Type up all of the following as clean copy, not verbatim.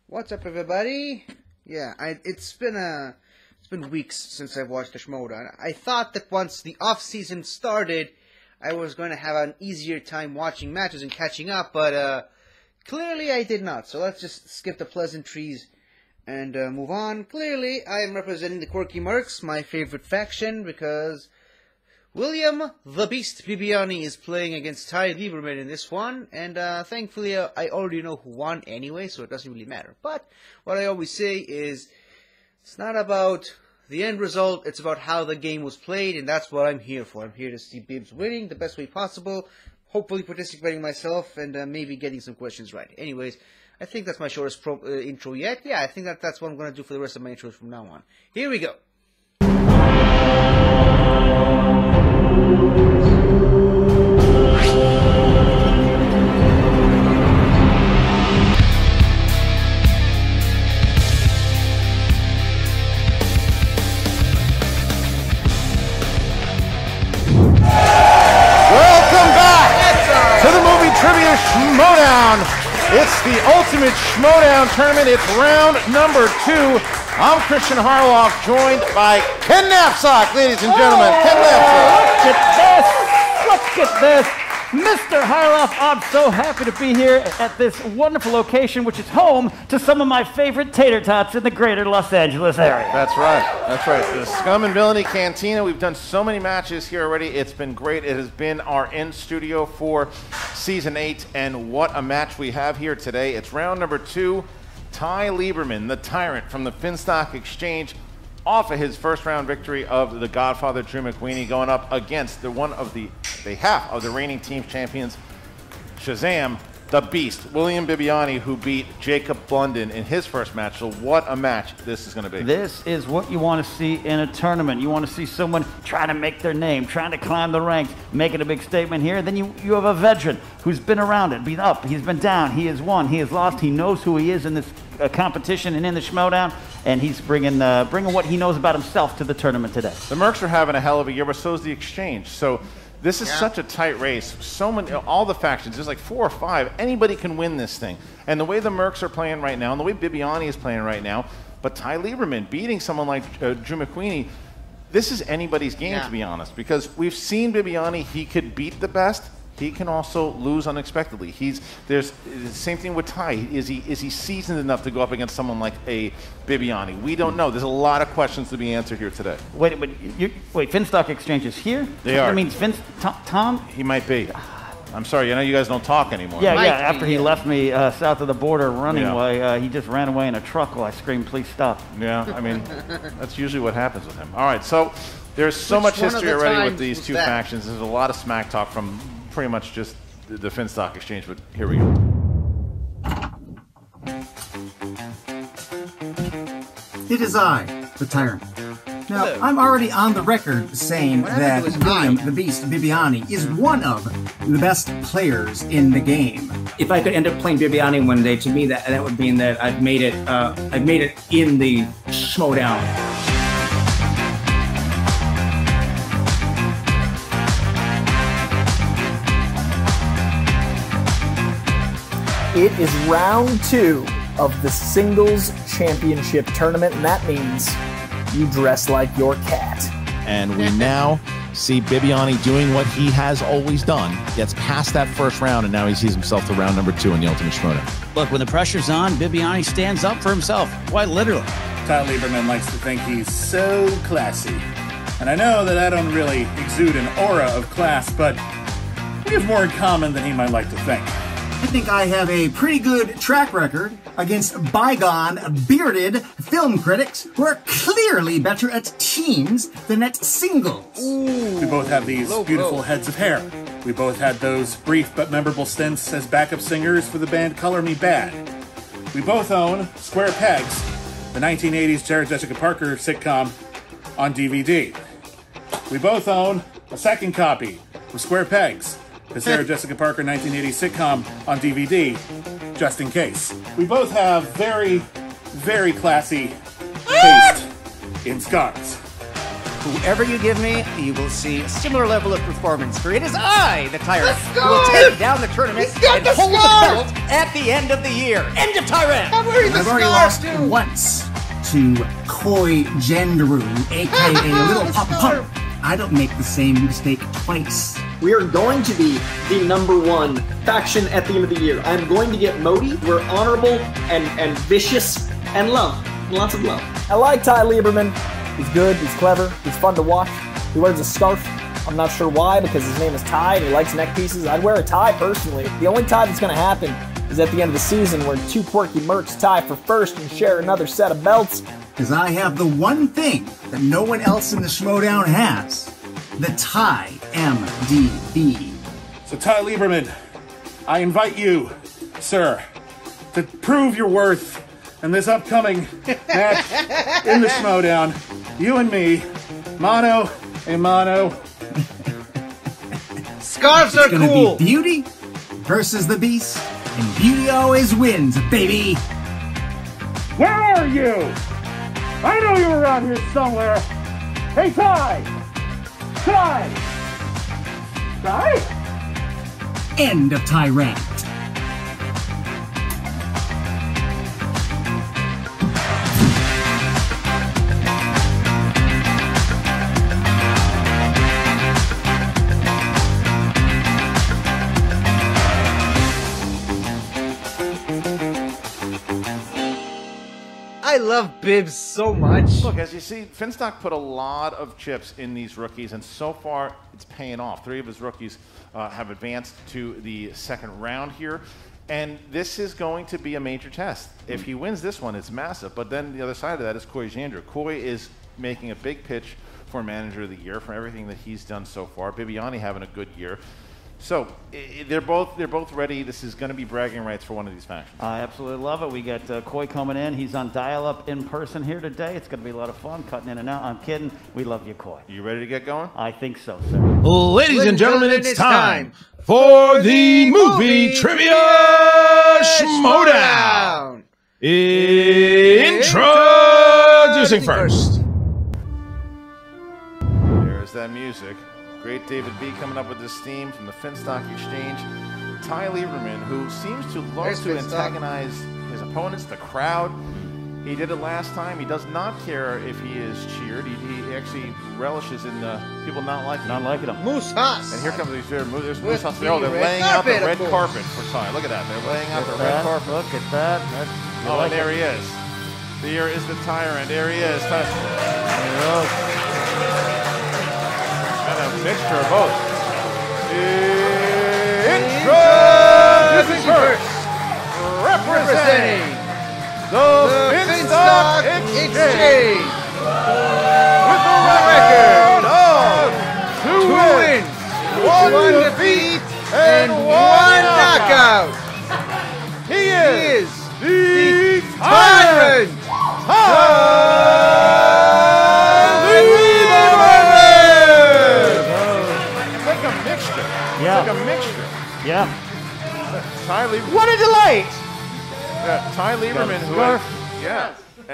What's up, everybody? Yeah, it's been weeks since I've watched the Schmoedown. I thought that once the off-season started, I was going to have an easier time watching matches and catching up, but clearly I did not. So let's just skip the pleasantries and move on. Clearly, I am representing the Quirky Mercs, my favorite faction, because William the Beast Bibbiani is playing against Ty Lieberman in this one, and thankfully I already know who won anyway, so it doesn't really matter. But what I always say is, it's not about the end result, it's about how the game was played, and that's what I'm here for. I'm here to see Bibbs winning the best way possible, hopefully participating myself, and maybe getting some questions right. Anyways, I think that's my shortest intro yet. Yeah, I think that's what I'm going to do for the rest of my intros from now on. Here we go. Schmoedown. It's the ultimate Schmoedown tournament. It's round number 2. I'm Christian Harloff, joined by Ken Knapsack, ladies and gentlemen. Ken Knapsack. Look at this. Mr. Harloff, I'm so happy to be here at this wonderful location, which is home to some of my favorite tater tots in the greater Los Angeles area. That's right. That's right. The Scum and Villainy Cantina. We've done so many matches here already. It's been great. It has been our in-studio for Season 8, and what a match we have here today. It's round number 2. Ty Lieberman, the Tyrant from the Finstock Exchange, off of his first round victory of the Godfather Drew McWeeny, going up against the half of the reigning team champions, Shazam, the Beast, William Bibbiani, who beat Jacob Blunden in his first match. So what a match this is going to be. This is what you want to see in a tournament. You want to see someone trying to make their name, trying to climb the ranks, making a big statement here. Then you have a veteran who's been around it, been up, he's been down, he has won, he has lost, he knows who he is in this competition and in the Schmoedown, and he's bringing what he knows about himself to the tournament today. The Mercs are having a hell of a year, but so is the Exchange. So this is such a tight race. So many, all the factions, there's like 4 or 5. Anybody can win this thing. And the way the Mercs are playing right now, and the way Bibbiani is playing right now, but Ty Lieberman beating someone like Drew McWeeny, this is anybody's game, to be honest, because we've seen Bibbiani, he could beat the best. He can also lose unexpectedly. There's the same thing with Ty. Is he seasoned enough to go up against someone like a Bibbiani? We don't know. There's a lot of questions to be answered here today. Wait, Finstock Exchange is here? They are. That means Tom? He might be. I'm sorry, I know you guys don't talk anymore. Yeah, after he left me south of the border running away, he just ran away in a truck while I screamed, please stop. Yeah, I mean, that's usually what happens with him. All right, so there's so much history already with these two factions. There's a lot of smack talk from pretty much just the Finstock Exchange, but here we go. It is I, the Tyrant. Now, I'm already on the record saying that William the Beast Bibbiani is one of the best players in the game. If I could end up playing Bibbiani one day, to me that would mean that I've made it in the Schmoedown. It is round 2 of the singles championship tournament, and that means you dress like your cat. And we now see Bibbiani doing what he has always done. Gets past that first round, and now he sees himself to round number 2 in the Ultimate Schmoedown. Look, when the pressure's on, Bibbiani stands up for himself, quite literally. Ty Lieberman likes to think he's so classy. And I know that I don't really exude an aura of class, but we have more in common than he might like to think. I think I have a pretty good track record against bygone, bearded film critics who are clearly better at teams than at singles. We both have these beautiful heads of hair. We both had those brief but memorable stints as backup singers for the band Color Me Bad. We both own Square Pegs, the 1980s Sarah Jessica Parker sitcom, on DVD. We both own a second copy of Square Pegs, the Sarah Jessica Parker 1980s sitcom, on DVD, just in case. We both have very, very classy taste in scars. Whoever you give me, you will see a similar level of performance. For it is I, the Tyrant, who will take down the tournament and hold the belt at the end of the year. End of Tyrant! I'm wearing the I've already scarf, lost dude. once to Koi Gendru, a.k.a. Little Pop Pump. I don't make the same mistake twice. We are going to be the #1 faction at the end of the year. I'm going to get Modi. We're honorable and vicious and love. Lots of love. I like Ty Lieberman. He's good, he's clever, he's fun to watch. He wears a scarf. I'm not sure why, because his name is Ty and he likes neck pieces. I'd wear a tie personally. The only tie that's going to happen is at the end of the season where two quirky mercs tie for first and share another set of belts. Because I have the one thing that no one else in the Schmoedown has. The Ty MDB. So, Ty Lieberman, I invite you, sir, to prove your worth in this upcoming match in the Schmoedown. You and me, mano a mano. Scarves are It's gonna cool. be Beauty versus the Beast, and Beauty always wins, baby. Where are you? I know you were around here somewhere. Hey, Ty! Ty! Ty? End of Tyrant. I love Bibbs so much. Look, as you see, Finstock put a lot of chips in these rookies, and so far it's paying off. 3 of his rookies have advanced to the second round here, and this is going to be a major test. If he wins this one, it's massive, but then the other side of that is Koi Jandra. Koi is making a big pitch for Manager of the Year for everything that he's done so far. Bibbiani having a good year. So they're both ready. This is going to be bragging rights for one of these factions. I absolutely love it. We got Koi coming in. He's on dial-up in person here today. It's going to be a lot of fun, cutting in and out. I'm kidding. We love you, Koi. You ready to get going? I think so, sir. Ladies and gentlemen, it's time for the movie trivia Schmoedown. Introducing first. There's that music. Great David B coming up with this theme from the Finstock Exchange. Ty Lieberman, who seems to love to antagonize his opponents, the crowd. He did it last time. He does not care if he is cheered. He actually relishes in people not liking him. Moose Haas. And here comes these there's With Moose Haas. the Oh, they're red laying out the carpet, red of carpet for Ty. Look at that. They're laying out the red That, carpet. look at that. Oh, and there he is. There is the Tyrant. There he is. And a mixture of both. Introducing first, representing the Finstock Exchange with the record of 2 wins, 1 defeat, and 1 knockout. He is the Tyrant. Yeah. Like a mixture. Yeah. Ty Lieberman. What a delight! Ty Lieberman,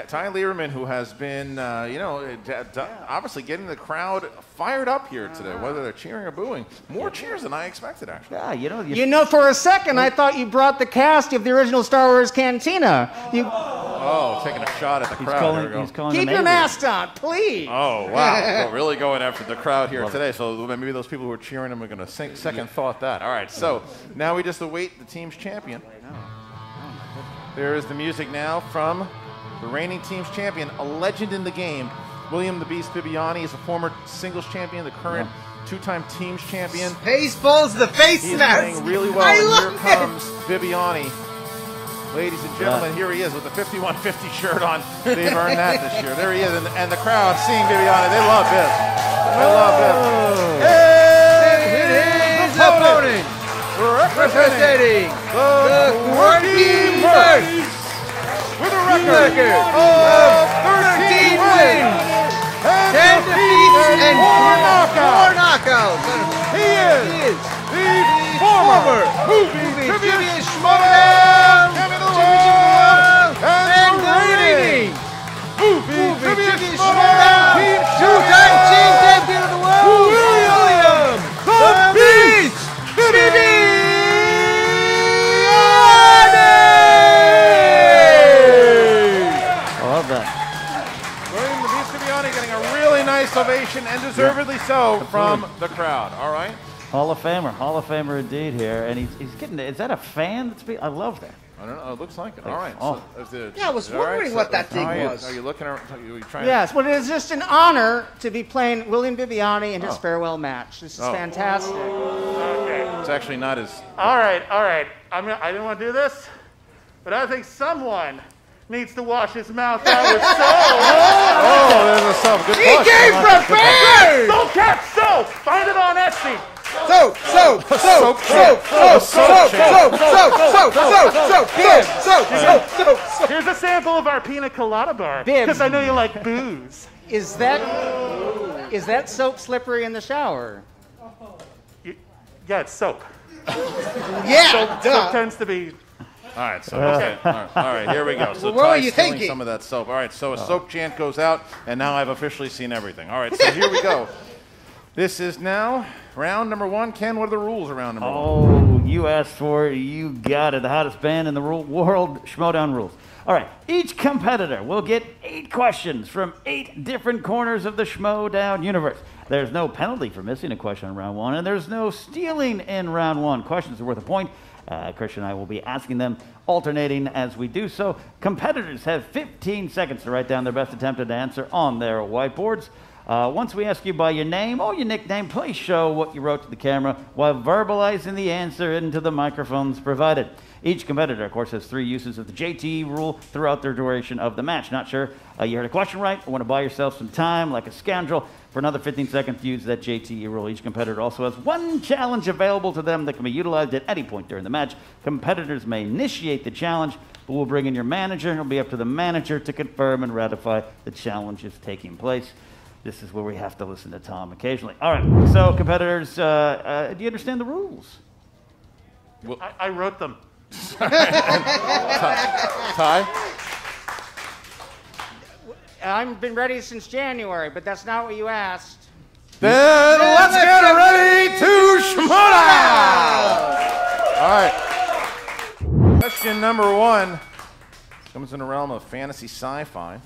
Ty Lieberman, who has been, obviously getting the crowd fired up here today, whether they're cheering or booing. More cheers than I expected, actually. Yeah, You know, for a second, I thought you brought the cast of the original Star Wars Cantina. Oh, taking a shot at the crowd. Here we go. He's calling Keep the your neighbors. mask on, please. Oh, wow. Well, really going after the crowd here today. So maybe those people who are cheering him are going to second thought that. All right, so now we just await the team's champion. There is the music now from the reigning team's champion, a legend in the game. William the Beast Bibbiani is a former singles champion, the current 2-time teams champion. Spaceballs the face He's mask. playing really well, I and love here comes Bibbiani. Ladies and gentlemen, here he is with the 5150 shirt on. They've earned that this year. There he is, and the crowd seeing Bibbiani. They love Bib. They love Bib. And his opponent, representing the Quirky Mercs, with a record of 13 wins, 10 defeats, and 4 knockouts. He is the Former movie trivia Schmoedown and the reigning movie trivia Schmoedown 2-time nice ovation, and deservedly so from the crowd. All right. Hall of Famer indeed here, and he's getting. Is that a fan? I love that. I don't know. It looks like it. All right. Oh. Yeah, I was wondering what that thing was. Are you looking around? Are you trying? Yes, well, it is just an honor to be playing William Bibbiani in his farewell match. This is fantastic. Okay. It's actually not as. All right. I didn't want to do this, but I think someone needs to wash his mouth out with soap. Oh, there's a soap. Good point. prepared! Soap cat soap! Find it on Etsy. Soap! Here's a sample of our pina colada bar. Bibbs. Because I know you like booze. Is that soap slippery in the shower? Yeah, it's soap. Yeah, Soap tends to be. All right, so okay. All right, here we go. So what were Ty's you stealing thinking? some of that soap. All right, so a soap chant goes out, and now I've officially seen everything. All right, so here we go. This is now round number 1. Ken, what are the rules of round number 1? Oh, you asked for it. You got it. The hottest band in the world, Schmoedown rules. All right, each competitor will get 8 questions from 8 different corners of the Schmoedown universe. There's no penalty for missing a question in round 1, and there's no stealing in round 1. Questions are worth a point. Christian and I will be asking them, alternating as we do so. Competitors have 15 seconds to write down their best attempted answer on their whiteboards. Once we ask you by your name or your nickname, please show what you wrote to the camera while verbalizing the answer into the microphones provided. Each competitor, of course, has 3 uses of the JTE rule throughout the duration of the match. Not sure you heard a question right or want to buy yourself some time like a scoundrel. For another 15 seconds, use that JTE rule. Each competitor also has 1 challenge available to them that can be utilized at any point during the match. Competitors may initiate the challenge, but we'll bring in your manager. It'll be up to the manager to confirm and ratify the challenge is taking place. This is where we have to listen to Tom occasionally. All right, so competitors, do you understand the rules? Well, I wrote them. Ty? I've been ready since January, but that's not what you asked. Then let's get ready to Schmoedown! All right. Question number 1 comes in the realm of fantasy sci-fi.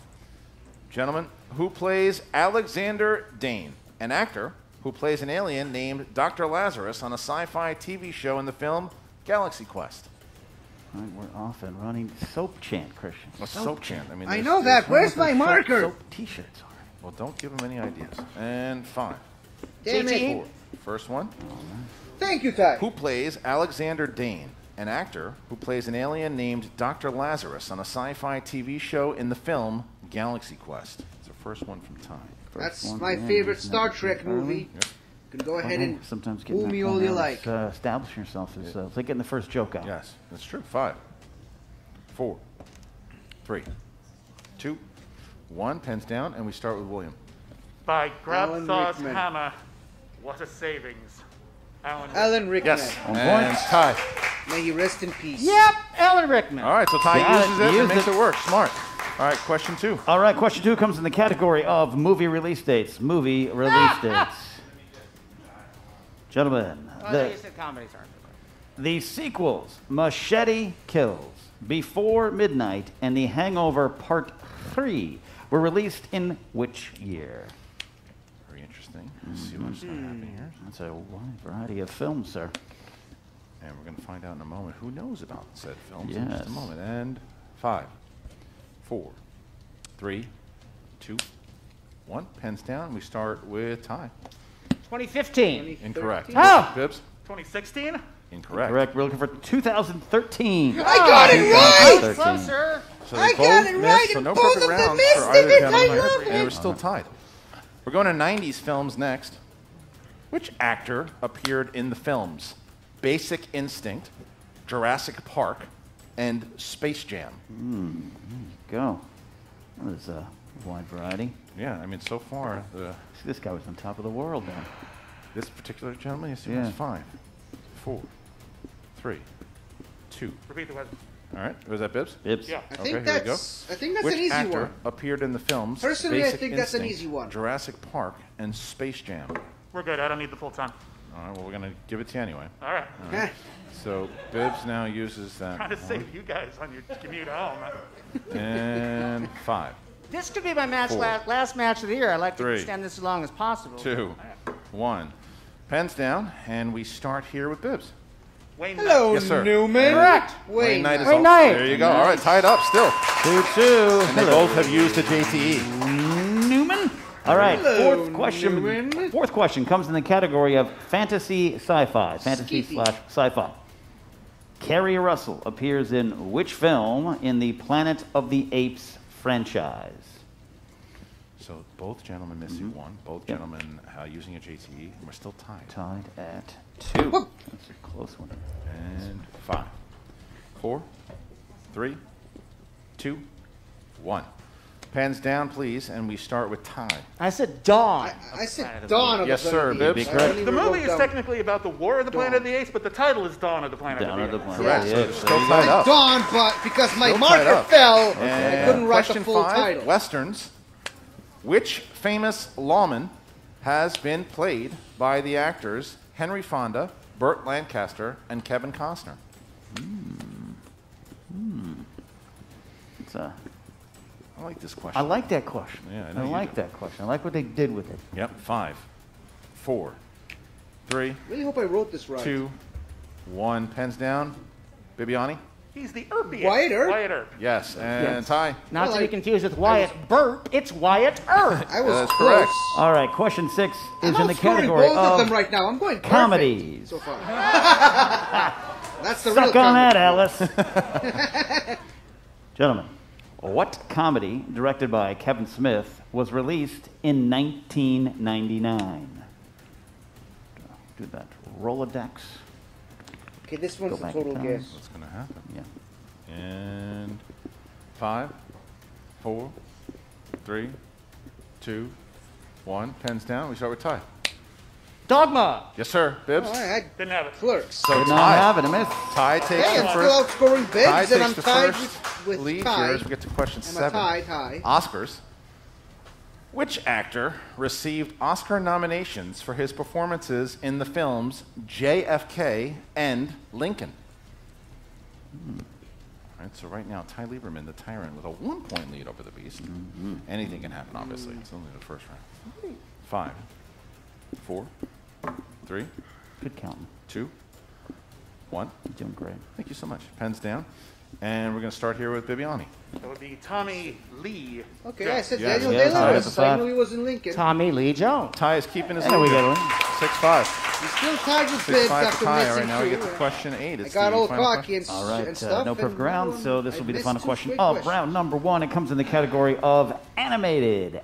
Gentlemen, who plays Alexander Dane, an actor who plays an alien named Dr. Lazarus on a sci-fi TV show in the film Galaxy Quest? All right, we're off and running. Soap chant, Christian. A soap chant. I mean, I know that. Where's my marker? Soap T-shirts. All right. Well, don't give him any ideas. And 5. Damn it. 4. First one. Thank you, Ty. Who plays Alexander Dane, an actor who plays an alien named Dr. Lazarus on a sci-fi TV show in the film Galaxy Quest? It's the first one from Ty. That's my favorite Star Trek movie. Yep. You can go ahead and sometimes fool me all you like. Establishing yourself is like getting the first joke out. Yes, that's true. 5, 4, 3, 2, 1. Pens down, and we start with William. By Grab Alan Thaw's Rickman. hammer, what a savings. Alan Rickman. Yes, and Ty. May he rest in peace. Yep, Alan Rickman. All right, so Ty Got uses it. it and Used makes it. it work. Smart. All right, question 2. All right, question 2 comes in the category of movie release dates. Movie release dates. Gentlemen, You said comedies aren't. the sequels, Machete Kills, Before Midnight, and The Hangover Part 3 were released in which year? Very interesting. Let's see what's happening here. That's a wide variety of films, sir. And we're going to find out in a moment who knows about said films in just a Yes. moment. And 5, 4, 3, 2, 1. Pens down. We start with Ty. 2015. Incorrect. Oh! Bibbs? 2016? Incorrect. Correct. We're looking for 2013. I got it right! 2013. Closer. So they I both got it missed, right, so and no both perfect of them rounds missed for either it. gentleman. I love And we're it. still tied. We're going to 90s films next. Which actor appeared in the films Basic Instinct, Jurassic Park, and Space Jam? Go. That was a wide variety. Yeah, I mean, so far, This guy was on top of the world then. this particular gentleman, yes, he Yeah. was 5, 4, 3, 2. Repeat the question. All right, was that Bibbs? Bibbs. Yeah. I Okay, think here we go. that's an Which easy actor one. appeared in the films Personally, I Basic think that's an Instinct, easy one. Jurassic Park, and Space Jam? We're good. I don't need the full time. All right, well, we're going to give it to you anyway. All right. Eh, So Bibbs now uses that. Trying to save you guys on your commute home. And 5, This could be my match last match of the year. I like to extend this as long as possible. 2, 1. Pens down, and we start here with Bibbs. Wayne Hello, yes, sir. Newman. Correct. Wayne Knight. Wayne Knight. There you go. All right, tied up still. 2-2. And they both have used the JTE. Newman. All right, Hello, fourth question. Newman. Fourth question comes in the category of fantasy sci-fi. Fantasy/sci-fi. Carrie Russell appears in which film in the Planet of the Apes franchise? So both gentlemen missing one. Both gentlemen using a JTE, and we're still tied. Tied at 2. That's a close one. And 5, 4, 3, 2, 1. Pens down, please, and we start with Ty. I said Dawn. I said Dawn of Yes, the sir, Planet of the Bibbs. Apes. I don't even The movie wrote is down- technically about the War of the Planet of the Apes, but the title is Dawn of the Planet Down of at the the Apes. Planet. Correct. So Yeah, it's still tied Like up. Dawn, but because my Still tied marker up. fell, I And couldn't write the question full 5, title. Westerns. Which famous lawman has been played by the actors Henry Fonda, Burt Lancaster, and Kevin Costner? It's a I like this question. I like that question. Yeah, I know I you like do. that question. I like what they did with it. Yep. 5, 4, 3, I really hope I wrote this right. 2, 1. Pens down. Bibbiani? He's the Earpiest. Wyatt Earp? Wyatt Earp. Yes. And Yes. Ty? Not Well, to be I- confused with Wyatt Burt. It's Wyatt Earp. I was That's close. correct. All right, question 6 is I'm in the outscoring category both of them of right now. I'm going perfect comedies. so far. That's the real Suck on that, comedy. Alice. Gentlemen, what comedy directed by Kevin Smith was released in 1999? Do that Rolodex. Okay, this one's Go a back total in time. guess. What's going to happen? Yeah. And 5, 4, 3, 2, 1. Pens down. We start with Ty. Dogma. Yes, sir. Bibbs? All right, Didn't have it. Clerks. So Did not Ty. have it. A miss. Ty takes Hey, the I'm first. still outscoring Ty Bibbs, and I'm takes the tied first with lead Ty. here as we get to question I'm 7. a tie. Oscars. Which actor received Oscar nominations for his performances in the films JFK and Lincoln? All right, so right now, Ty Lieberman, the Tyrant, with a 1-point lead over the Beast. Anything can happen, obviously. It's only the first round. 5, 4, 3, Good counting. 2, 1. You're doing great. Thank you so much. Pens down. And we're going to start here with Bibbiani. That would be Tommy Lee. Okay, I said Yes. Daniel Yeah, Ty Day-Lewis. has a I five. knew he was in Lincoln. Tommy Lee Jones. Ty is keeping his There we lead. go. 6-5. He's still tied with Bibbs 6-5 after to Ty. All missing right, now we get to two. question 8. I It's got the all final cocky question. and, All right, and stuff. no perfect and round, so this I will be the missed final two question straight of questions. round number 1. It comes in the category of animated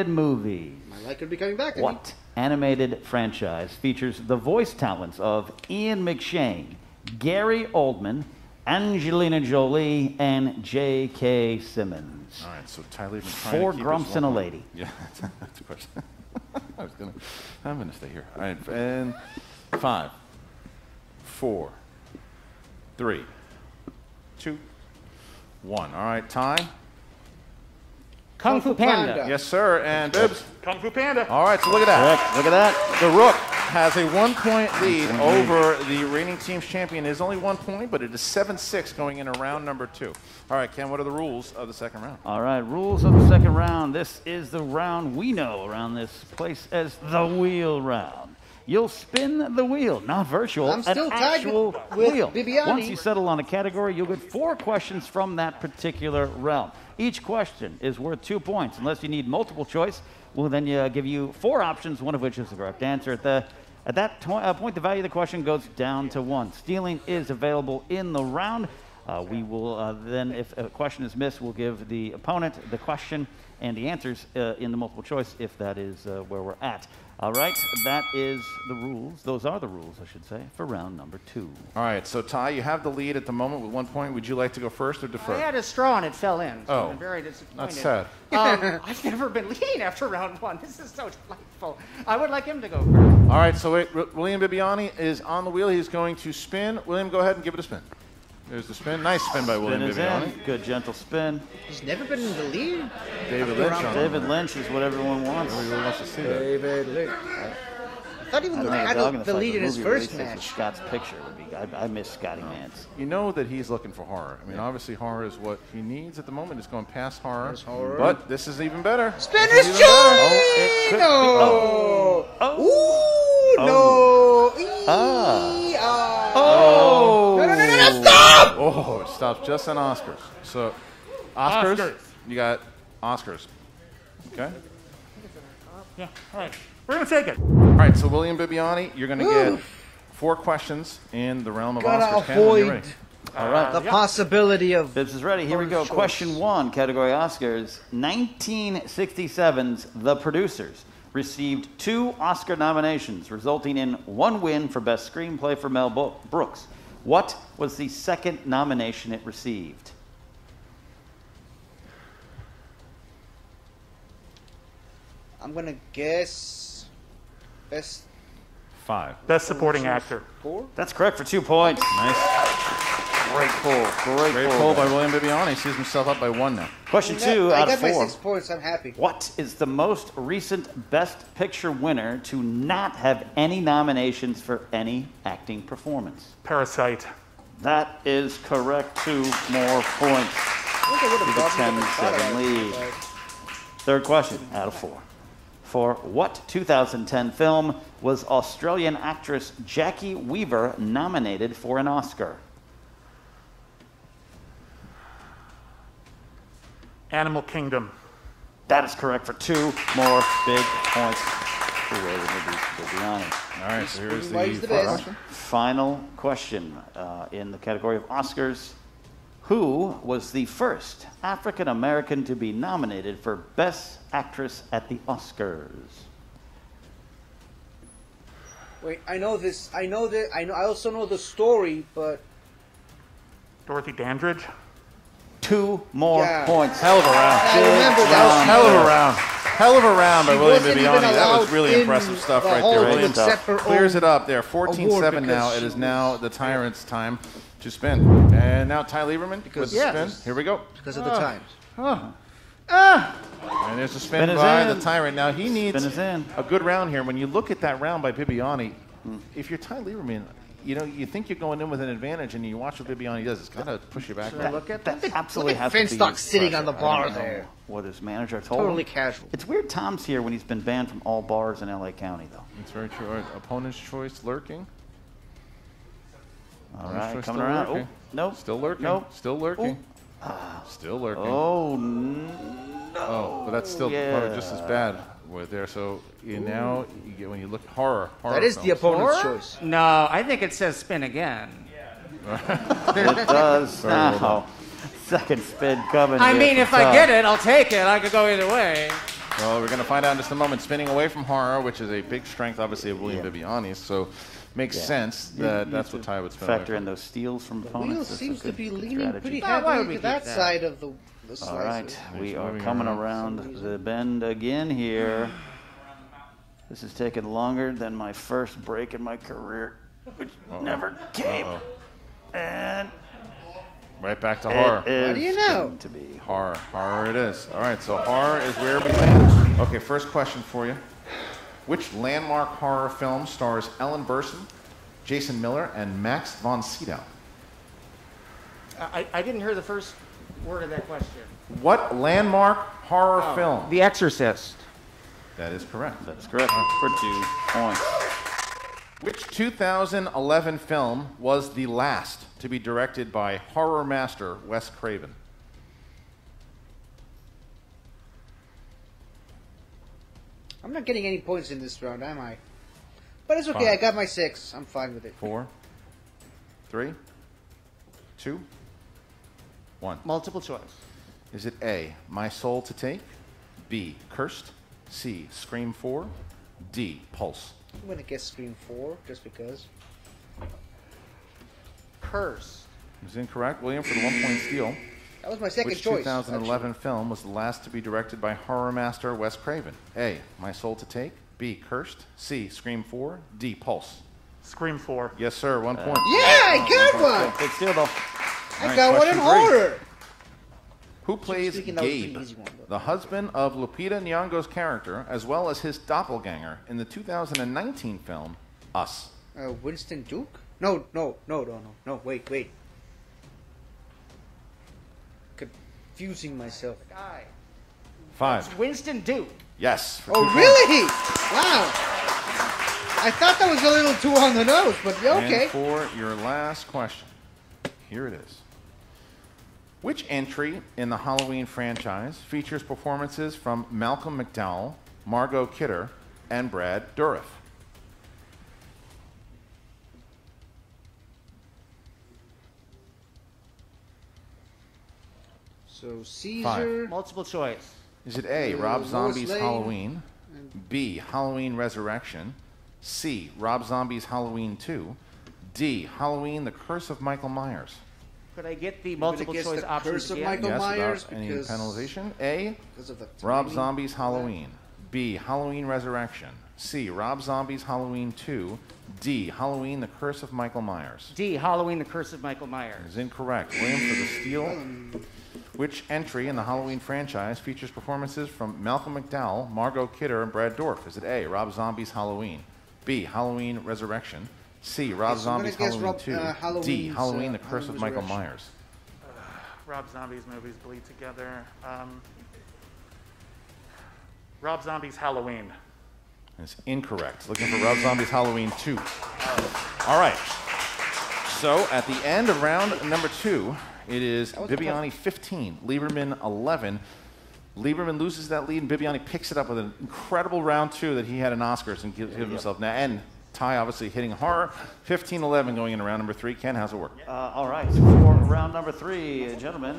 movies. My light could be coming back to me. What animated franchise features the voice talents of Ian McShane, Gary Oldman, Angelina Jolie, and J.K. Simmons? All right, so Ty Lieberman trying 4 to keep grumps his and a 1 lady. Yeah, that's a question. I'm gonna stay here. All right, and 5, 4, 3, 2, 1. All right, Ty. Kung Fu Panda. Yes, sir. And Bibbs. Kung Fu Panda. All right, so look at that. Correct. Look at that. The Rook has a 1-point lead over the reigning team's champion. It is only 1 point, but it is 7-6 going into round number 2. All right, Ken, what are the rules of the second round? All right, rules of the second round. This is the round we know around this place as the wheel round. You'll spin the wheel, not virtual, I'm still an tied actual with wheel. Bibbiani. Once you settle on a category, you'll get 4 questions from that particular realm. Each question is worth 2 points. Unless you need multiple choice, we'll then give you 4 options, one of which is the correct answer. At that point, the value of the question goes down to 1. Stealing is available in the round. We will then, if a question is missed, we'll give the opponent the question and the answers in the multiple choice if that is where we're at. All right, that is the rules. Those are the rules, I should say, for round number 2. All right, so Ty, you have the lead at the moment with 1 point. Would you like to go first or defer? I had a straw and it fell in, so Oh, I'm very disappointed. That's sad. I've never been leading after round 1. This is so delightful. I would like him to go first. All right, so wait, William Bibbiani is on the wheel. He's going to spin. William, go ahead and give it a spin. There's the spin. Nice spin by William Spin is Bibbiani. in. Good, gentle spin. He's never been in the lead. David Lynch on David Lynch is what everyone wants. Everybody really wants to see that. David Lynch. I thought he I had know the lead in his first match. Scott's picture would be. I miss Scotty Mance. You know that he's looking for horror. I mean, obviously, horror is what he needs at the moment. He's going past horror. But this is even better. Spinner's joint! No! Ooh, no! No, stop! Oh, it stops just on Oscars. So, Oscars. You got Oscars. Okay? Yeah, all right. We're going to take it. All right, so William Bibbiani, you're going to get 4 questions in the realm of Oscars. Ken, when you're ready. All right. The possibility of... Bibbs is ready. Here we go. Question 1, category Oscars. 1967's The Producers received 2 Oscar nominations, resulting in 1 win for Best Screenplay for Mel Brooks. What was the second nomination it received? I'm going to guess... Best 5. Best supporting actor. 4? That's correct for 2 points. Nice. Great pull. Great pull by William Bibbiani. Sees himself up by 1 now. Question 2 out of 4. I got my 6 points. I'm happy. What is the most recent Best Picture winner to not have any nominations for any acting performance? Parasite. That is correct. 2 more points. To the 10-7 lead. Third question out of 4. For what 2010 film was Australian actress Jackie Weaver nominated for an Oscar? Animal Kingdom. That is correct for 2 more big points for William Bibbiani. All right, so here's the final question in the category of Oscars. Who was the first African American to be nominated for Best Actress at the Oscars? Wait, I know this. I also know the story, but Dorothy Dandridge. 2 more points. Hell of a round. I remember that. Hell of a round. Hell of a round by William Bibbiani. That was really impressive stuff right there. William clears it up there. 14-7 now. It is now the Tyrant's time to spin. And now Ty Lieberman with the spin. Here we go. Because of the times. And there's a spin by the Tyrant. Now he needs a good round here. When you look at that round by Bibbiani, if you're Ty Lieberman, you know, you think you're going in with an advantage, and you watch what Bibbiani does. It's got to push you back. Look at that. Absolutely has to be Finstock sitting on the bar there. What his manager told him. Totally casual. It's weird Tom's here when he's been banned from all bars in L.A. County, though. It's very true. All right, opponent's choice lurking. All right, coming around. Oh, nope. Still lurking. Nope. Still lurking. Still lurking. Oh, no. Oh, but that's still probably just as bad with there. So now you get, when you look horror that is films. the opponent's choice. No, I think it says spin again. It does now. Second spin coming. I mean, if I get it, I'll take it. I could go either way. Well, we're going to find out in just a moment. Spinning away from horror, which is a big strength, obviously, of William Bibbiani's. So makes sense that that's what Ty would spin away factor from. in those steals from The opponents. wheel seems to be leaning strategy. pretty heavily to that side of the slicer. All right, we are coming around the bend again here. This is taking longer than my first break in my career, which never came. And right back to horror. How do you know? To be horror. Horror it is. All right, so horror is where we land. Okay, first question for you. Which landmark horror film stars Ellen Burstyn, Jason Miller, and Max von Sydow? I didn't hear the first word of that question. What landmark horror film? The Exorcist. That is correct. That's correct for 2 points. Which 2011 film was the last to be directed by horror master Wes Craven? I'm not getting any points in this round, am I? But it's okay. 5. I got my 6. I'm fine with it. 4, 3, 2, 1. Multiple choice. Is it A, My Soul to Take, B, Cursed, C, Scream 4, D, Pulse? I'm going to guess Scream 4, just because. Cursed. Is incorrect. William for the 1-point steal. That was my second Which choice. 2011 film was the last to be directed by horror master Wes Craven? A, My Soul to Take, B, Cursed, C, Scream 4, D, Pulse? Scream 4. Yes, sir. 1 point. Yeah, I got one. Big steal, though. I got one in horror. Who plays Speaking, that was a Gabe, pretty easy one, but- the husband of Lupita Nyong'o's character, as well as his doppelganger in the 2019 film Us? Winston Duke? No, wait. Confusing myself. Guy. 5. It's Winston Duke. Yes. for Oh, 2 points. really? Wow. I thought that was a little too on the nose, but yeah, okay. And for your last question, here it is. Which entry in the Halloween franchise features performances from Malcolm McDowell, Margot Kidder, and Brad Dourif? So Caesar. Multiple choice. Is it A, Rob Lois Zombie's Lane. Halloween, B, Halloween Resurrection, C, Rob Zombie's Halloween 2, D, Halloween The Curse of Michael Myers? Could I get the multiple guess choice the options Curse of again? Michael Yes, Myers, without any because- penalization. A, Because of the Rob timing. Zombie's Halloween. B, Halloween Resurrection. C, Rob Zombie's Halloween 2. D, Halloween The Curse of Michael Myers. D, Halloween, The Curse of Michael Myers. Is incorrect. William for the steal. Which entry in the Halloween franchise features performances from Malcolm McDowell, Margot Kidder, and Brad Dourif? Is it A, Rob Zombie's Halloween? B, Halloween Resurrection. C, Rob so I'm gonna Zombie's guess Halloween 2. D, Halloween's, Halloween The Curse of Halloween Michael Resurrection. Myers. Rob Zombie's movies bleed together. Rob Zombie's Halloween. It's incorrect. Looking for Rob Zombie's Halloween 2. All right. So at the end of round number 2, it is Bibbiani 15, Lieberman 11. Lieberman loses that lead, and Bibbiani picks it up with an incredible round 2 that he had in Oscars and gives himself now. And Ty obviously hitting horror. 15-11 going into round number 3. Ken, how's it work? All right, so for round number 3, gentlemen,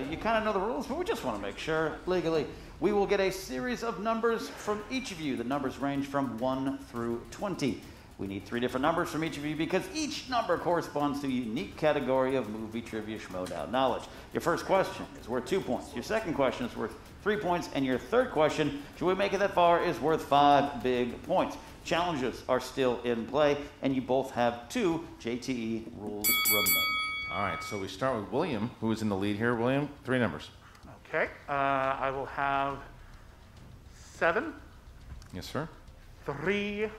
you kind of know the rules, but we just want to make sure legally. We will get a series of numbers from each of you. The numbers range from 1 through 20. We need 3 different numbers from each of you because each number corresponds to a unique category of movie trivia Schmoedown knowledge. Your first question is worth 2 points. Your second question is worth 3 points. And your third question, should we make it that far, is worth 5 big points. Challenges are still in play, and you both have 2 JTE rules remaining. All right, so we start with William, who is in the lead here. William, 3 numbers. Okay. I will have 7, Yes, sir. 3,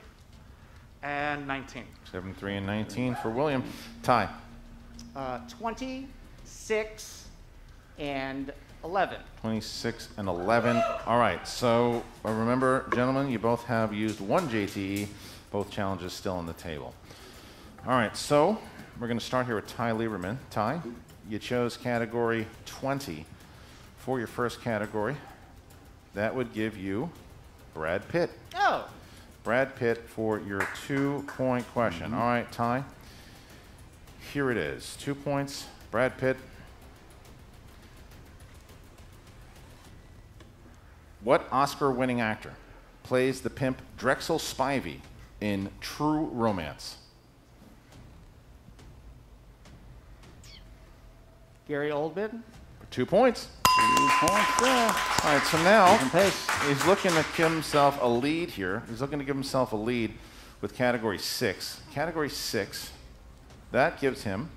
and 19. 7, 3, and 19 for William. Ty. 26 and 11. 26 and 11. All right, so remember, gentlemen, you both have used 1 JTE. Both challenges still on the table. All right, so we're going to start here with Ty Lieberman. Ty, you chose category 20 for your first category. That would give you Brad Pitt. Oh. Brad Pitt for your 2-point question. All right, Ty, here it is. 2 points, Brad Pitt. What Oscar-winning actor plays the pimp Drexel Spivey in True Romance? Gary Oldman. For 2 points. 2 points there. All right, so now Even pace. he's looking to give himself a lead here. He's looking to give himself a lead with category 6. Category 6, that gives him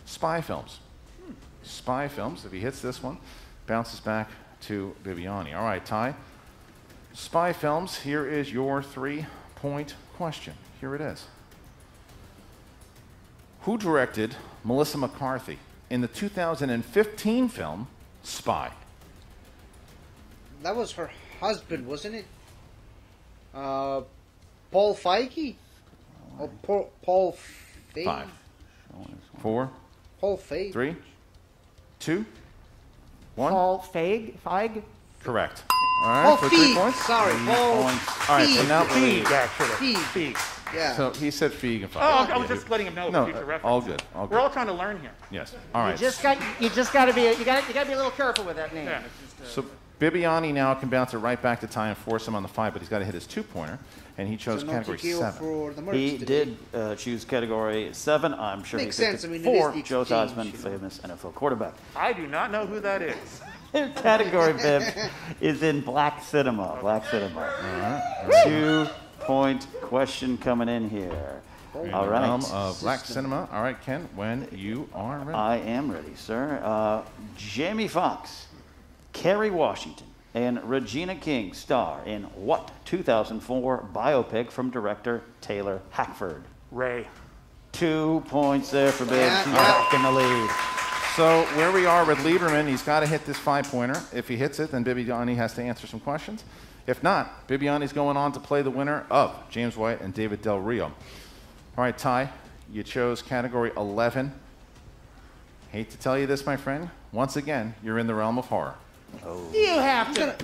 spy films. Spy films. If he hits this one, bounces back to Bibbiani. All right, Ty. Spy films, here is your 3-point question. Here it is. Who directed Melissa McCarthy in the 2015 film Spy? That was her husband, wasn't it? Paul Feige? Oh, Paul Feige? 5, 4, Paul Feige. 3, 2, 1. Paul Feig. Correct. All right, Paul for 3 Feig. points. Sorry, Paul All right, so now Feig, actually. Feig. Feig. Yeah. So he said Feig and 5. Oh, I was just letting him know. No, future reference. all good. All We're all good. trying to learn here. Yes. All right. You just got to be you got to be a little careful with that name. Yeah. So Bibbiani now can bounce it right back to Ty and force him on the 5, but he's got to hit his 2-pointer, and he chose So no category TKO 7. for the Mercs He today. did choose category 7. I'm sure Makes he picked sense. I it mean, it for is the Joe exchange, Theismann, you know. famous NFL quarterback. I do not know who that is. Category Bib is in black cinema. Black cinema. 2-point question coming in here. All right. Realm of Black Cinema. All right, Ken, when you are ready. I am ready, sir. Jamie Foxx, Kerry Washington, and Regina King star in what 2004 biopic from director Taylor Hackford? Ray. 2 points there for Bibbs. He's back in the lead. So where we are with Lieberman, he's got to hit this 5-pointer. If he hits it, then Bibbiani has to answer some questions. If not, Bibbiani's going on to play the winner of James White and David Del Rio. All right, Ty, you chose category 11. Hate to tell you this, my friend. Once again, you're in the realm of horror. Oh. You have to.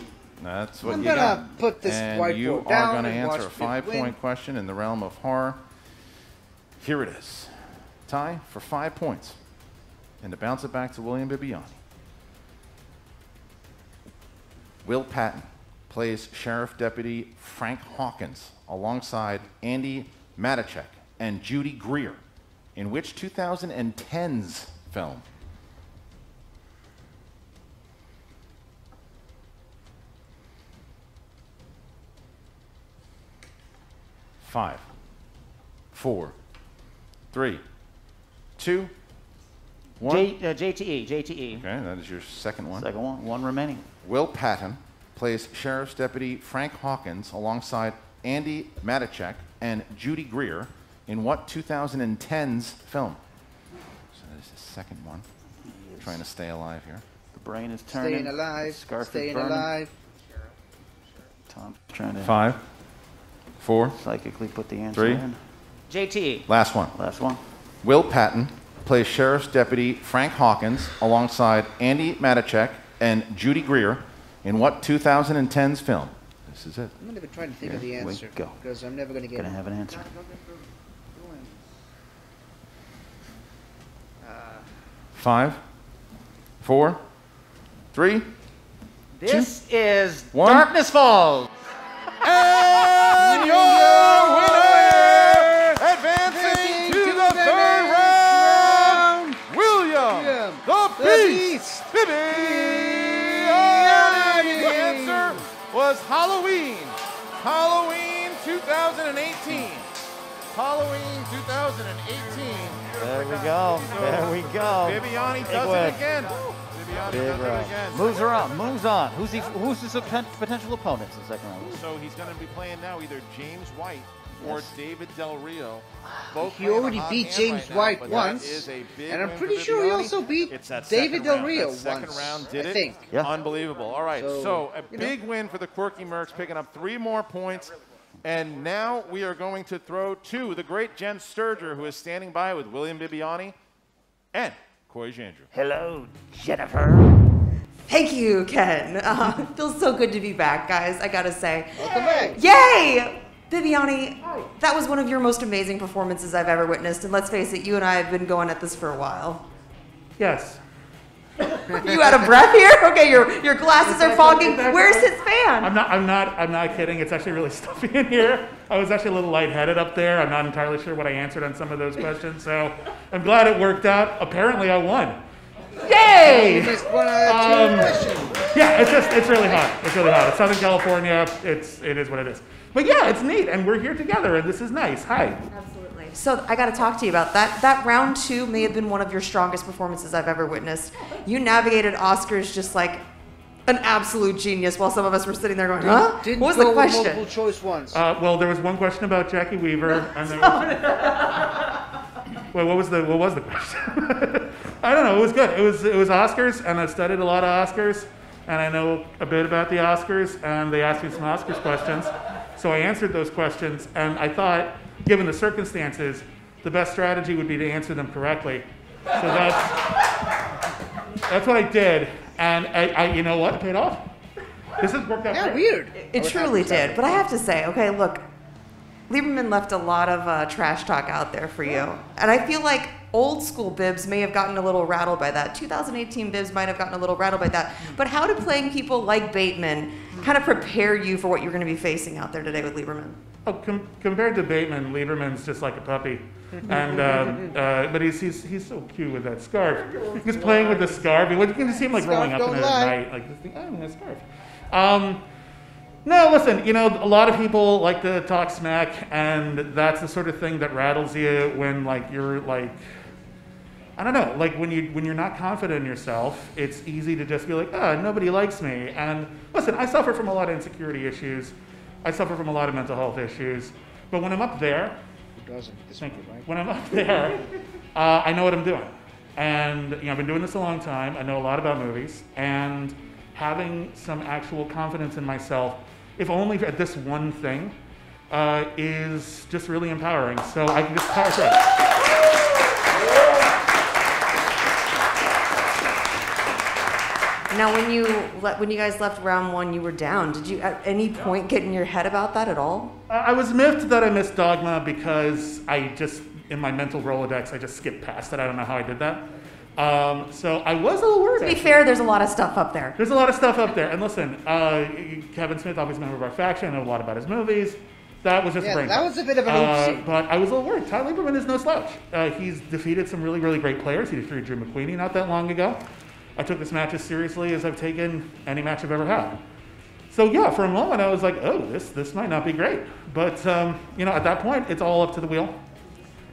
That's what I'm you got. gonna put this and whiteboard you down are going to and answer a watch Bibb 5-point question in the realm of horror. Here it is. Ty, for 5 points. And to bounce it back to William Bibbiani. Will Patton plays Sheriff Deputy Frank Hawkins alongside Andy Matichak and Judy Greer in which 2010's film? Five, 4, 3, 2, 1. JTE. Okay, that is your second one. Second one, one remaining. Will Patton plays Sheriff's Deputy Frank Hawkins alongside Andy Matichak and Judy Greer in what 2010's film? So that is the second one. Trying to stay alive here. The brain is turning. Staying alive. Scarf Staying is burning. alive. Tom's trying to 5, 4, psychically put the answer 3. in. JTE. Last one. Last one. Will Patton plays Sheriff's Deputy Frank Hawkins alongside Andy Matichak and Judy Greer in what 2010's film? This is it. I'm not even trying to think of the Here we answer go. because I'm never going to get Gonna it. have an answer. 5, 4, 3. This is 1. Darkness Falls. And your winner, advancing to the third round, William the Beast Bibbiani. The answer was Halloween. Halloween 2018. Halloween 2018. There we go. There we go. Bibbiani Big does win. it again. Bibbiani Big does it round. again. Moves her on. Moves on. Who's his potential opponents in the second round? So he's going to be playing now either James White or David Del Rio. Both He already beat James White once, and I'm pretty sure he also beat David Del Rio once. Second round did I it. think. Yeah. Unbelievable. All right, So, so a big win for the Quirky Mercs, picking up 3 more points. And now we are going to throw to the great Jen Sturger, who is standing by with William Bibbiani and Corey Jandrew. Hello, Jennifer. Thank you, Ken. Feels so good to be back, guys, I gotta say. Welcome back. Yay! Bibbiani, that was one of your most amazing performances I've ever witnessed, and let's face it, you and I have been going at this for a while. Yes. You out of breath here? Okay, your glasses are fogging. Where's his fan? I'm not kidding. It's actually really stuffy in here. I was actually a little lightheaded up there. I'm not entirely sure what I answered on some of those questions, so I'm glad it worked out. Apparently, I won. Yay! You missed one out of 2 questions. Yeah, it's really hot. It's really hot. It's Southern California. It is what it is. But yeah, it's neat, and we're here together, and this is nice. Hi. Absolutely. So I got to talk to you about that. That round 2 may have been one of your strongest performances I've ever witnessed. You navigated Oscars just like an absolute genius, while some of us were sitting there going, huh? Didn't What was the go question? multiple choice once. Well, there was one question about Jackie Weaver, and there was... Wait, what was the question? I don't know. It was good. It was Oscars, and I studied a lot of Oscars, and I know a bit about the Oscars, and they asked me some Oscars questions. So I answered those questions, and I thought, given the circumstances, the best strategy would be to answer them correctly. So that's what I did, and I you know what? It paid off. This has worked out great. Weird. It truly did. But I have to say, okay, look, Lieberman left a lot of trash talk out there for you. And I feel like old school Bibbs may have gotten a little rattled by that. 2018 Bibbs might have gotten a little rattled by that. But how did playing people like Bateman kind of prepare you for what you're going to be facing out there today with Lieberman? Oh, compared to Bateman, Lieberman's just like a puppy. And but he's so cute with that scarf. He's playing with the scarf. You can see him like rolling up in it at night, like this thing. Oh, a scarf. No, listen, you know, a lot of people like to talk smack, and that's the sort of thing that rattles you when, like, you're, like, I don't know, like, when you're not confident in yourself, it's easy to just be like, nobody likes me. And listen, I suffer from a lot of insecurity issues. I suffer from a lot of mental health issues. But when I'm up there, when I'm up there, I know what I'm doing. And, you know, I've been doing this a long time. I know a lot about movies. And having some actual confidence in myself, if only at this one thing, is just really empowering. So I can just power through it. Now, when you guys left round 1, you were down. Did you at any point get in your head about that at all? I was miffed that I missed Dogma because I just, in my mental Rolodex, I just skipped past it. I don't know how I did that. So I was a little worried. To be fair, there's a lot of stuff up there. There's a lot of stuff up there. And listen, Kevin Smith, obviously a member of our faction, I know a lot about his movies. That was just a brain that was a bit of an oopsie. But I was a little worried. Ty Lieberman is no slouch. He's defeated some really, really great players. He defeated Drew McQueenie not that long ago. I took this match as seriously as I've taken any match I've ever had. So yeah, for a moment I was like, oh, this might not be great. But you know, at that point, it's all up to the wheel.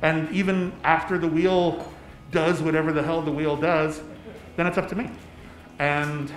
And even after the wheel does whatever the hell the wheel does, then it's up to me. And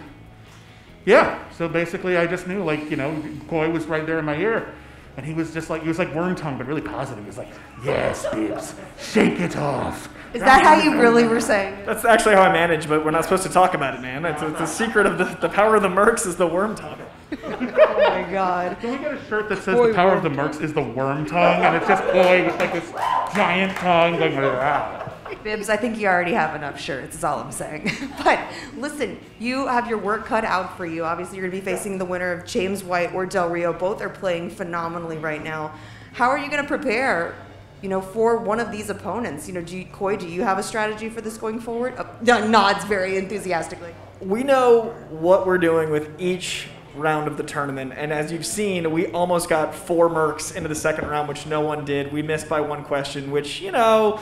yeah, so basically I just knew, like, you know, Coy was right there in my ear. And he was like worm tongue, but really positive. He was like, yes, Bibbs, shake it off. Is that how you really were saying? That's actually how I manage, but we're not supposed to talk about it, man. It's the secret of the power of the Mercs is the worm tongue. Oh my God. Can we get a shirt that says the power of the Mercs is the worm tongue? And it's just Coy with like this giant tongue going like, Bibbs, I think you already have enough shirts, is all I'm saying. But listen, you have your work cut out for you. Obviously, you're going to be facing the winner of James White or Del Rio. Both are playing phenomenally right now. How are you going to prepare, you know, for one of these opponents? You know, Coy, do you have a strategy for this going forward? Nods very enthusiastically. We know what we're doing with each round of the tournament, and as you've seen, we almost got 4 Mercs into the second round, which no one did. We missed by 1 question, which, you know,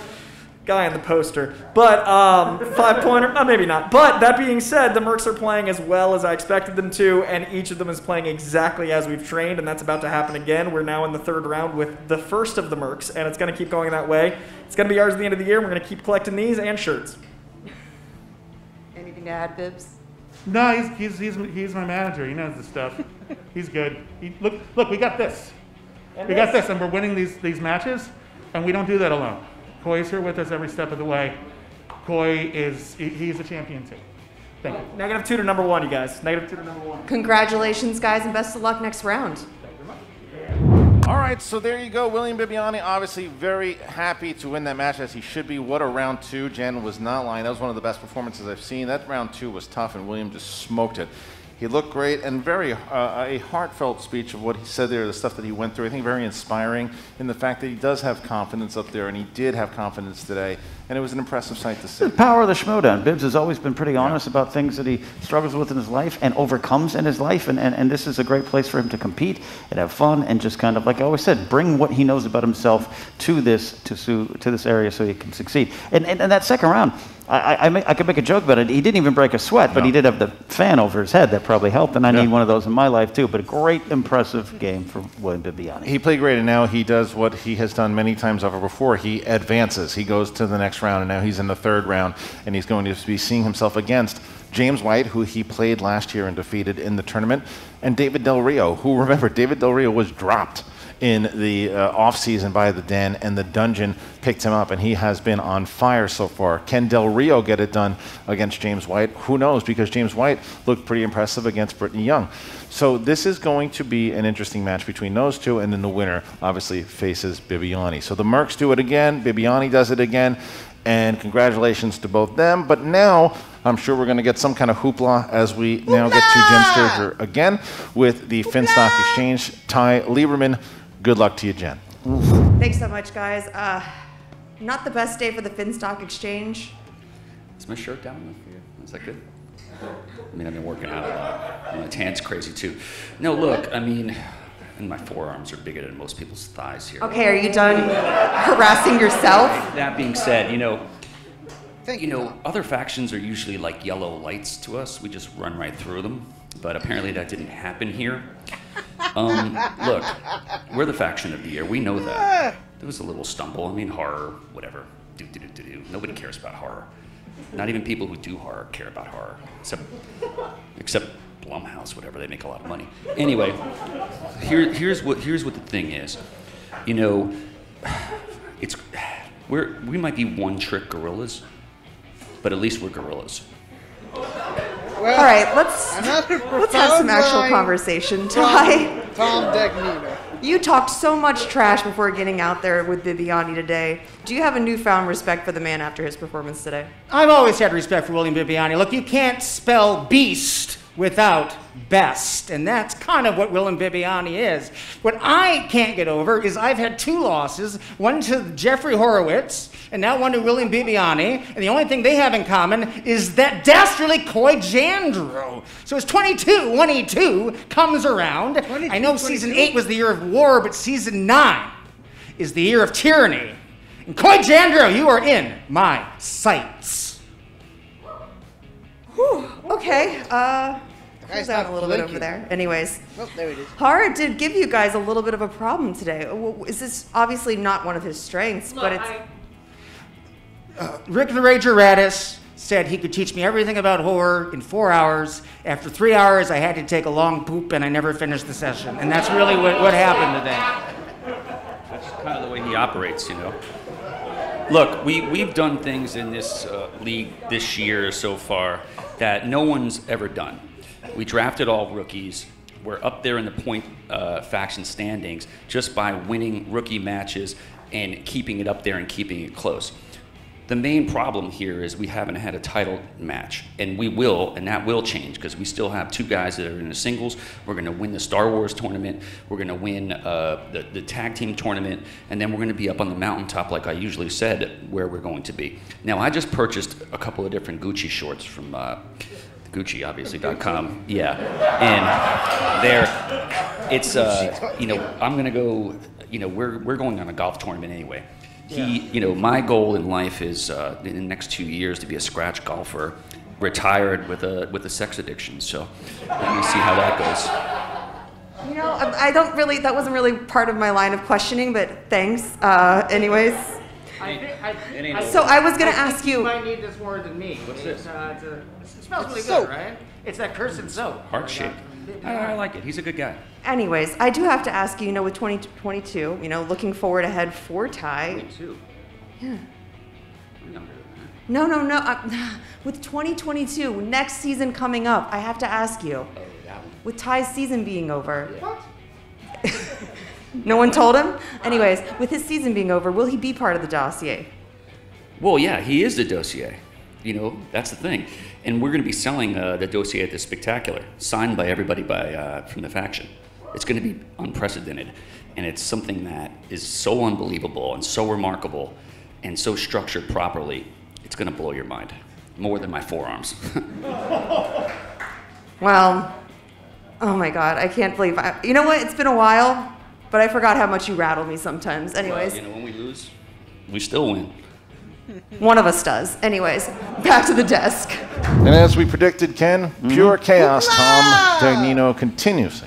guy on the poster, but 5-pointer, maybe not. But that being said, the Mercs are playing as well as I expected them to, and each of them is playing exactly as we've trained, and that's about to happen again. We're now in the 3rd round with the first of the Mercs, and it's going to keep going that way. It's going to be ours at the end of the year. We're going to keep collecting these and shirts. Anything to add, Bibbs? no, he's my manager. He knows this stuff. He's good. Look, we got this. We got this, and we're winning these matches, and we don't do that alone. Coy's here with us every step of the way. Coy he's a champion too. Thank you. -2 to number 1, you guys. -2 to number 1. Congratulations, guys, and best of luck next round. All right, so there you go. William Bibbiani, obviously very happy to win that match, as he should be. What a round 2. Jen was not lying. That was one of the best performances I've seen. That round 2 was tough, and William just smoked it. He looked great, and very a heartfelt speech of what he said there, the stuff that he went through. I think very inspiring in the fact that he does have confidence up there, and he did have confidence today, and it was an impressive sight to see. The power of the Schmoedown. Bibbs has always been pretty honest about things that he struggles with in his life and overcomes in his life, and this is a great place for him to compete and have fun and just kind of, like I always said, bring what he knows about himself to this area so he can succeed. And that second round, I could make a joke about it. He didn't even break a sweat, but he did have the fan over his head that probably helped, and I need one of those in my life too. But a great, impressive game for William Bibbiani. He played great, and now he does what he has done many times over before. He advances. He goes to the next round, and now he's in the 3rd round, and he's going to be seeing himself against James White, who he played last year and defeated in the tournament, and David Del Rio, who, remember, David Del Rio was dropped in the off-season by the Den, and the Dungeon picked him up, and he has been on fire so far. Can Del Rio get it done against James White? Who knows, because James White looked pretty impressive against Brittany Young. So this is going to be an interesting match between those two, and then the winner obviously faces Bibbiani. So the Mercs do it again, Bibbiani does it again, and congratulations to both them. But now I'm sure we're going to get some kind of hoopla as we now get to Jen Sturger again with the Finstock Exchange. Ty Lieberman, good luck to you, Jen. Thanks so much, guys. Not the best day for the Finstock Exchange. Is my shirt down enough for you? Is that good? I mean, I've been working out a lot. My tan's crazy, too. No, look, I mean, and my forearms are bigger than most people's thighs here. Okay, are you done harassing yourself? That being said, you know, other factions are usually like yellow lights to us. We just run right through them. But apparently that didn't happen here. Look, we're the faction of the year. We know that. There was a little stumble. I mean, horror, whatever. Nobody cares about horror. Not even people who do horror care about horror, except Blumhouse, whatever. They make a lot of money. Anyway, here's what the thing is. You know, we might be one-trick gorillas, but at least we're gorillas. Well, all right, let's have some actual conversation. Ty, Tom Dagnino. You talked so much trash before getting out there with Bibbiani today. Do you have a newfound respect for the man after his performance today? I've always had respect for William Bibbiani. Look, you can't spell beast without best, and that's kind of what William Bibbiani is. What I can't get over is I've had 2 losses, one to Jeffrey Horowitz, and now one to William Bibbiani, and the only thing they have in common is that dastardly Coy Jandreau. So as 22 comes around, I know season 8 was the year of war, but season 9 is the year of tyranny. And Coy Jandreau, you are in my sights. Whew, okay, cool down a little bit over there. Anyways, oh, there it is. Hara did give you guys a little bit of a problem today. Is this obviously not one of his strengths, but it's... Rick the Rager Radis said he could teach me everything about horror in 4 hours. After 3 hours, I had to take a long poop, and I never finished the session. And that's really what happened today. That's kind of the way he operates, you know. Look, we've done things in this league this year so far that no one's ever done. We drafted all rookies. We're up there in the point faction standings just by winning rookie matches and keeping it up there and keeping it close. The main problem here is we haven't had a title match, and we will, and that will change because we still have 2 guys that are in the singles. We're going to win the Star Wars tournament. We're going to win the tag team tournament, and then we're going to be up on the mountaintop, like I usually said, where we're going to be. Now, I just purchased a couple of different Gucci shorts from GucciObviously.com. Yeah, and there, it's you know, I'm going to go. You know, we're going on a golf tournament anyway. You know, my goal in life is in the next 2 years to be a scratch golfer, retired with a sex addiction. So let me see how that goes. You know, I don't really. That wasn't really part of my line of questioning, but thanks. Anyways. So I was gonna ask you. You might need this more than me. What's this? It smells really good, right? It's that cursed soap. Heart shape. I like it. He's a good guy. Anyways, I do have to ask you, you know, with 2022, you know, looking forward ahead for Ty. 22? Yeah. I'm younger than that. No. With 2022, next season coming up, I have to ask you. Oh, that one. With Ty's season being over. Yeah. What? No one told him? Anyways, with his season being over, will he be part of the dossier? Well, yeah, he is the dossier. You know, that's the thing. And we're going to be selling the dossier at the Spectacular, signed by everybody from the faction. It's going to be unprecedented. And it's something that is so unbelievable and so remarkable and so structured properly, it's going to blow your mind. More than my forearms. Well, oh my God, I can't believe you know what? It's been a while, but I forgot how much you rattle me sometimes. Anyways. Well, you know, when we lose, we still win. One of us does. Anyways, back to the desk. And as we predicted, Ken, pure chaos, Tom Dagnino continues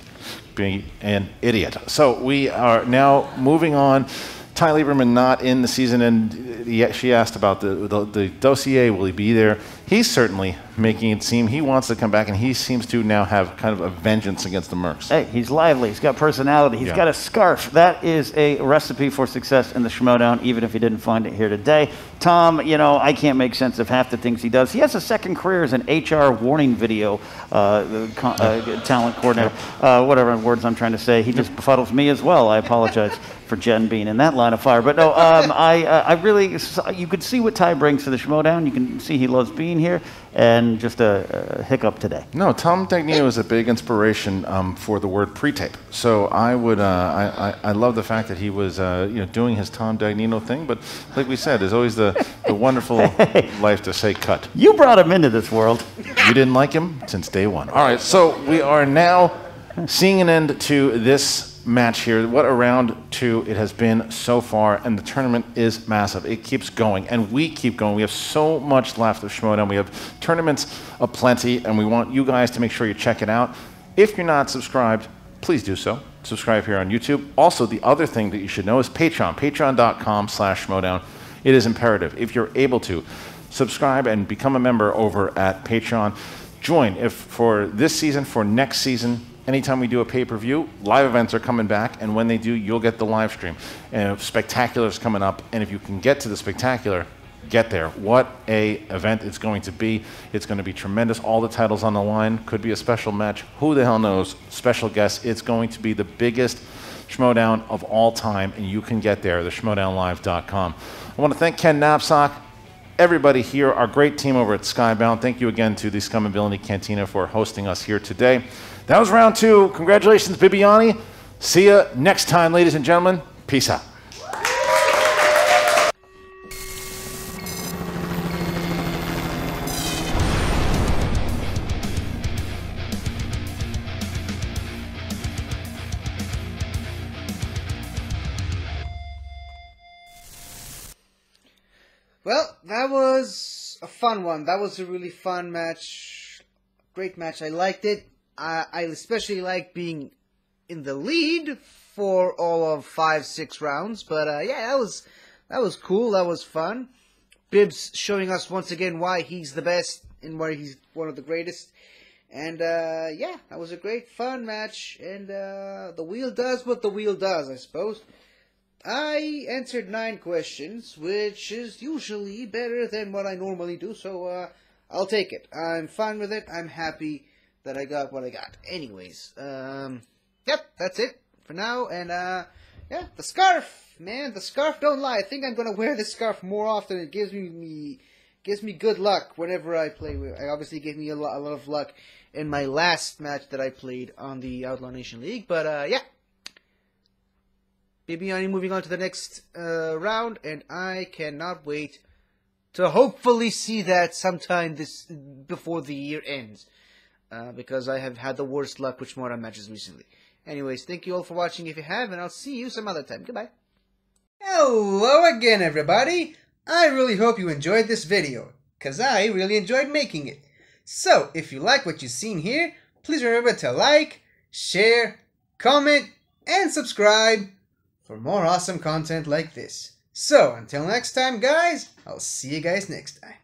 being an idiot. So we are now moving on. Ty Lieberman not in the season, and she asked about the dossier. Will he be there? He's certainly making it seem he wants to come back, and he seems to now have kind of a vengeance against the Mercs. Hey, he's lively. He's got personality. He's got a scarf. That is a recipe for success in the Schmoedown, even if you didn't find it here today. Tom, you know, I can't make sense of half the things he does. He has a second career as an HR warning video talent coordinator. Whatever words I'm trying to say. He just befuddles me as well. I apologize for Jen being in that line of fire. But no, I really, you could see what Ty brings to the Schmoedown. You can see he loves being here, and just a hiccup today. No, Tom Dagnino is a big inspiration for the word pre-tape. So I would, I love the fact that he was, you know, doing his Tom Dagnino thing. But like we said, there's always the wonderful life to say cut. You brought him into this world. You didn't like him since day one. All right, so we are now seeing an end to this match here. What a round 2 it has been so far, and the tournament is massive. It keeps going, and we keep going. We have so much left of Schmoedown. We have tournaments aplenty, and we want you guys to make sure you check it out. If you're not subscribed, please do so. Subscribe here on YouTube. Also, the other thing that you should know is Patreon, patreon.com/Schmoedown. It is imperative, if you're able to, subscribe and become a member over at Patreon. Join if for this season, for next season, anytime we do a pay-per-view, live events are coming back, and when they do, you'll get the live stream. And Spectacular's coming up, and if you can get to the Spectacular, get there. What a event it's going to be. It's going to be tremendous. All the titles on the line. Could be a special match. Who the hell knows? Special guests. It's going to be the biggest Schmoedown of all time, and you can get there, the schmoedownlive.com. I want to thank Ken Knapsack, everybody here, our great team over at Skybound. Thank you again to the Scum and Villainy Cantina for hosting us here today. That was round 2. Congratulations, Bibbiani. See you next time, ladies and gentlemen. Peace out. Well, that was a fun one. That was a really fun match. Great match. I liked it. I especially liked being in the lead for all of 5-6 rounds. But yeah, that was cool. That was fun. Bibbs showing us once again why he's the best and why he's one of the greatest. And yeah, that was a great fun match. And the wheel does what the wheel does, I suppose. I answered 9 questions, which is usually better than what I normally do, so I'll take it. I'm fine with it. I'm happy that I got what I got. Anyways, yep, that's it for now. And yeah, the scarf, man, the scarf don't lie. I think I'm gonna wear this scarf more often. It gives me good luck whenever I play with. It obviously gave me a lot of luck in my last match that I played on the Outlaw Nation League. But yeah. Bibbiani moving on to the next round, and I cannot wait to hopefully see that sometime before the year ends, because I have had the worst luck with Schmoedown matches recently. Anyways, thank you all for watching if you have, and I'll see you some other time. Goodbye. Hello again, everybody. I really hope you enjoyed this video, because I really enjoyed making it. So, if you like what you've seen here, please remember to like, share, comment, and subscribe for more awesome content like this. So, until next time, guys, I'll see you guys next time.